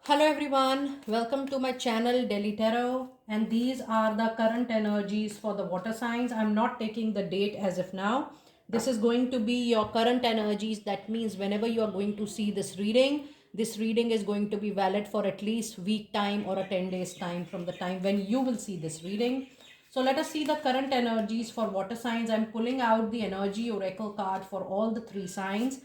Hello everyone, welcome to my channel Delhi Tarot, and these are the current energies for the water signs. I'm not taking the date as of now. This is going to be your current energies. That means whenever you are going to see this reading is going to be valid for at least week time or a 10 days time from the time when you will see this reading. So let us see the current energies for water signs. I'm pulling out the energy oracle card for all the three signs.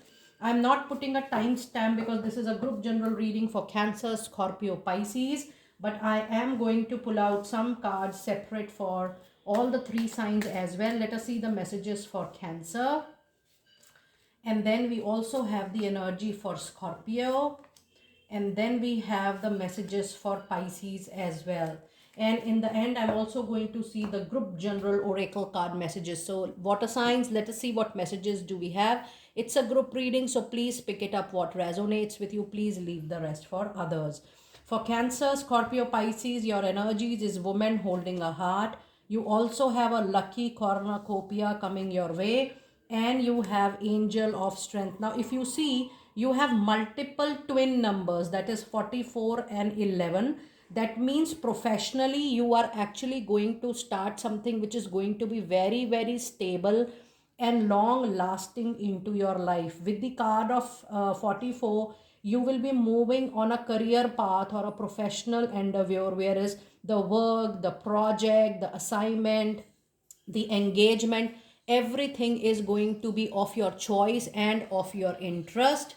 I'm not putting a timestamp because this is a group general reading for Cancer, Scorpio, Pisces. But I am going to pull out some cards separate for all the three signs as well. Let us see the messages for Cancer. And then we also have the energy for Scorpio. And then we have the messages for Pisces as well. And in the end, I'm also going to see the group general oracle card messages. So water signs, let us see what messages do we have. It's a group reading, so please pick it up what resonates with you. Please leave the rest for others. For Cancer, Scorpio, Pisces, your energies is woman holding a heart. You also have a lucky cornucopia coming your way, and you have angel of strength. Now if you see, you have multiple twin numbers, that is 44 and 11. That means professionally you are actually going to start something which is going to be very very stable and long lasting into your life. With the card of 44, you will be moving on a career path or a professional endeavor, whereas the work, the project, the assignment, the engagement, everything is going to be of your choice and of your interest.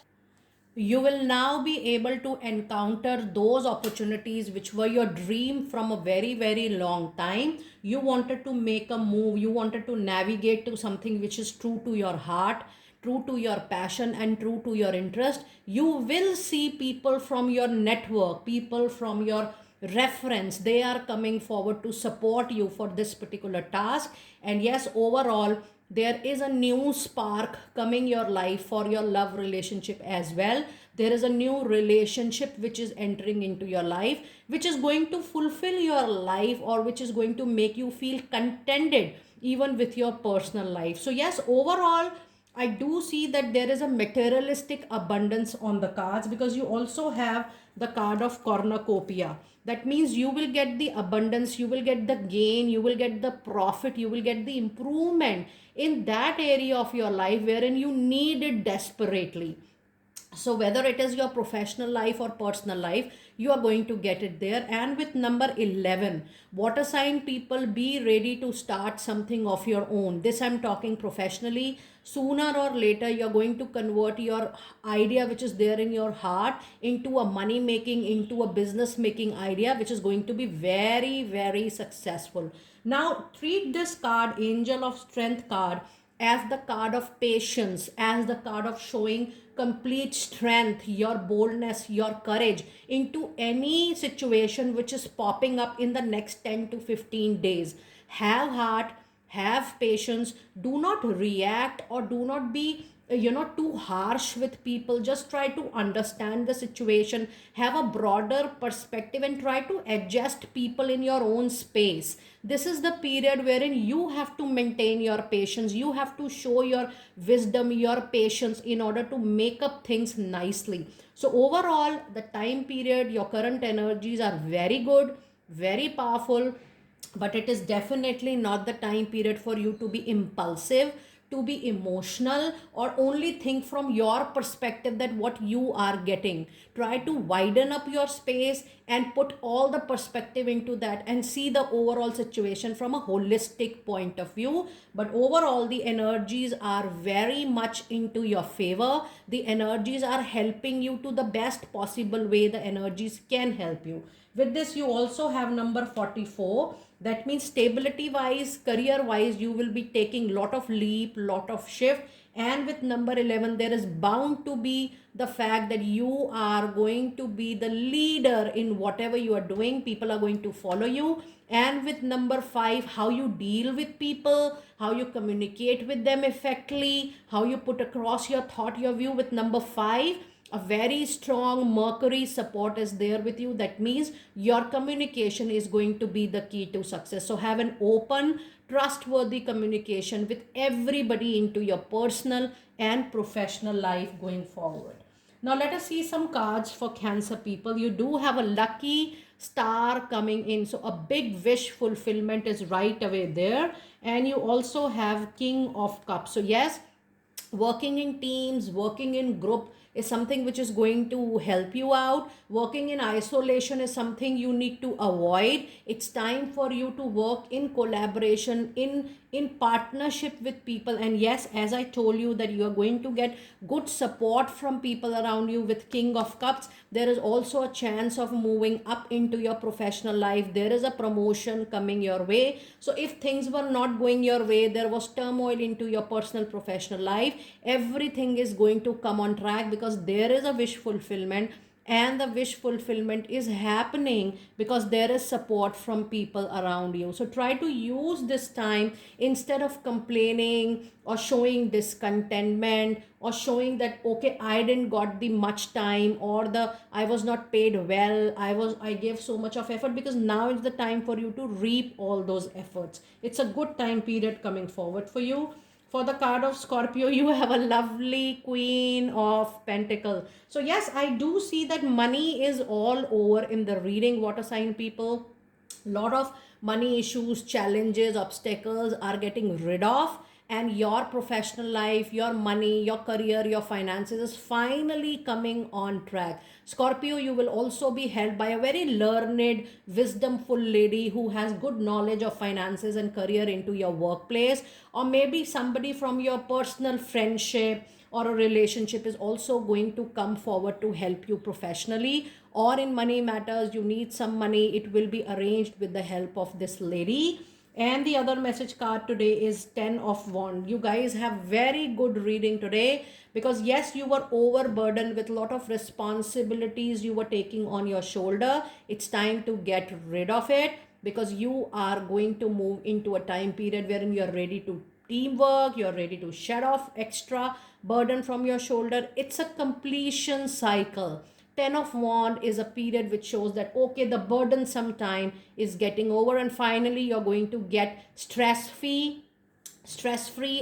You will now be able to encounter those opportunities which were your dream from a very very long time. You wanted to make a move, you wanted to navigate to something which is true to your heart, true to your passion and true to your interest. You will see people from your network, people from your reference, they are coming forward to support you for this particular task. And yes, overall there is a new spark coming your life for your love relationship as well. There is a new relationship which is entering into your life, which is going to fulfill your life, or which is going to make you feel contented even with your personal life. So yes, overall I do see that there is a materialistic abundance on the cards, because you also have the card of cornucopia. That means you will get the abundance, you will get the gain, you will get the profit, you will get the improvement in that area of your life wherein you need it desperately. So whether it is your professional life or personal life, you are going to get it there. And with number 11, water sign people, be ready to start something of your own. This I'm talking professionally. Sooner or later you're going to convert your idea which is there in your heart into a money making, into a business making idea, which is going to be very very successful. Now treat this card, angel of strength card, as the card of patience, as the card of showing complete strength, your boldness, your courage into any situation which is popping up in the next 10 to 15 days. Have heart, have patience, do not react or do not be too harsh with people. Just try to understand the situation, have a broader perspective, and try to adjust people in your own space. This is the period wherein you have to maintain your patience, you have to show your wisdom, your patience, in order to make up things nicely. So overall, the time period, your current energies are very good, very powerful, but it is definitely not the time period for you to be impulsive, to be emotional, or only think from your perspective that what you are getting. Try to widen up your space and put all the perspective into that and see the overall situation from a holistic point of view. But overall the energies are very much into your favor. The energies are helping you to the best possible way the energies can help you. With this, you also have number 44. That means stability wise, career wise, you will be taking lot of leap, lot of shift. And with number 11, there is bound to be the fact that you are going to be the leader in whatever you are doing. People are going to follow you. And with number 5, how you deal with people, how you communicate with them effectively, how you put across your thought, your view. With number 5, a very strong Mercury support is there with you. That means your communication is going to be the key to success. So have an open, trustworthy communication with everybody into your personal and professional life going forward. Now let us see some cards for Cancer people. You do have a lucky star coming in. So a big wish fulfillment is right away there. And you also have King of Cups. So yes, working in teams, working in group is something which is going to help you out. Working in isolation is something you need to avoid. It's time for you to work in collaboration, in partnership with people. And yes, as I told you, that you are going to get good support from people around you with King of Cups. There is also a chance of moving up into your professional life. There is a promotion coming your way. So if things were not going your way, there was turmoil into your personal professional life, everything is going to come on track, because there is a wish fulfillment, and the wish fulfillment is happening because there is support from people around you. So try to use this time, instead of complaining or showing discontentment or showing that okay, I didn't got the much time, or the I was not paid well, I gave so much of effort, because now is the time for you to reap all those efforts. It's a good time period coming forward for you. For the card of Scorpio, you have a lovely Queen of Pentacles. So yes, I do see that money is all over in the reading, water sign people. Lot of money issues, challenges, obstacles are getting rid of, and your professional life, your money, your career, your finances is finally coming on track. Scorpio, you will also be held by a very learned, wisdomful lady who has good knowledge of finances and career into your workplace, or maybe somebody from your personal friendship or a relationship is also going to come forward to help you professionally, or in money matters, you need some money, it will be arranged with the help of this lady. And the other message card today is 10 of Wands. You guys have very good reading today, because yes, you were overburdened with a lot of responsibilities you were taking on your shoulder. It's time to get rid of it, because you are going to move into a time period wherein you're ready to teamwork, you're ready to shed off extra burden from your shoulder. It's a completion cycle. 10 of Wand is a period which shows that okay, the burdensome time is getting over, and finally you're going to get stress free,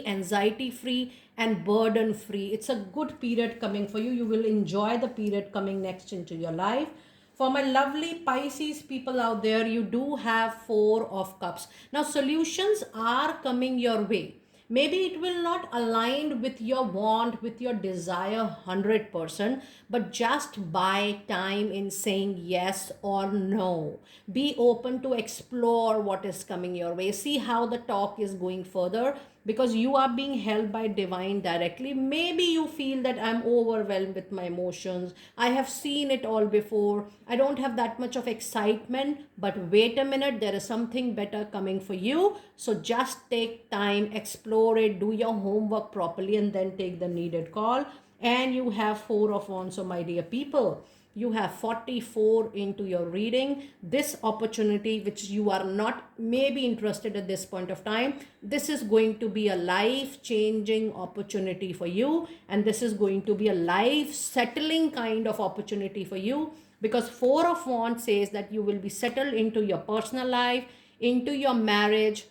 anxiety free, and burden free. It's a good period coming for you. You will enjoy the period coming next into your life. For my lovely Pisces people out there, you do have Four of Cups. Now solutions are coming your way. Maybe it will not align with your want, with your desire 100%, but just buy time in saying yes or no. Be open to explore what is coming your way. See how the talk is going further, because you are being held by divine directly. Maybe you feel that I'm overwhelmed with my emotions, I have seen it all before, I don't have that much of excitement. But wait a minute, there is something better coming for you. So just take time, explore it, do your homework properly, and then take the needed call. And you have Four of Wands. So my dear people, you have 44 into your reading. This opportunity which you are not maybe interested at this point of time, this is going to be a life changing opportunity for you, and this is going to be a life settling kind of opportunity for you, because Four of Wands says that you will be settled into your personal life, into your marriage,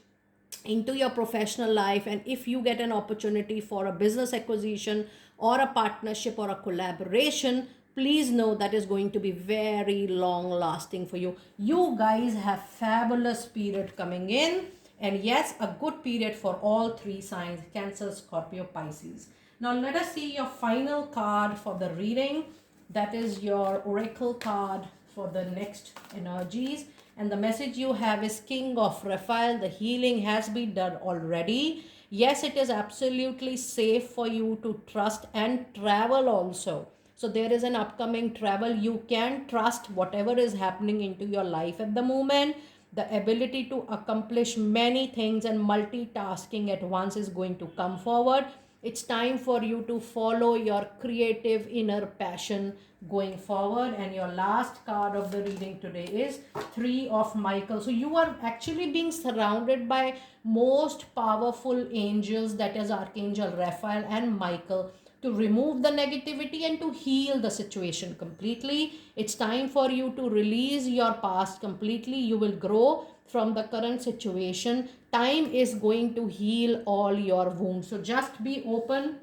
into your professional life. And if you get an opportunity for a business acquisition or a partnership or a collaboration, please know that is going to be very long lasting for you. You guys have fabulous period coming in, and yes, a good period for all three signs: Cancer, Scorpio, Pisces. Now let us see your final card for the reading. That is your oracle card for the next energies, and the message you have is King of Raphael. The healing has been done already. Yes, it is absolutely safe for you to trust and travel also. So there is an upcoming travel. You can trust whatever is happening into your life at the moment. The ability to accomplish many things and multitasking at once is going to come forward. It's time for you to follow your creative inner passion going forward. And your last card of the reading today is Three of Michael. So you are actually being surrounded by most powerful angels, that is Archangel Raphael and Michael, to remove the negativity and to heal the situation completely. It's time for you to release your past completely. You will grow from the current situation. Time is going to heal all your wounds. So just be open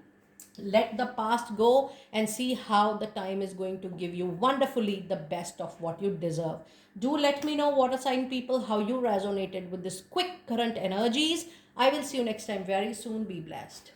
Let the past go and see how the time is going to give you wonderfully the best of what you deserve. Do let me know, water sign people, how you resonated with this quick current energies. I will see you next time very soon. Be blessed.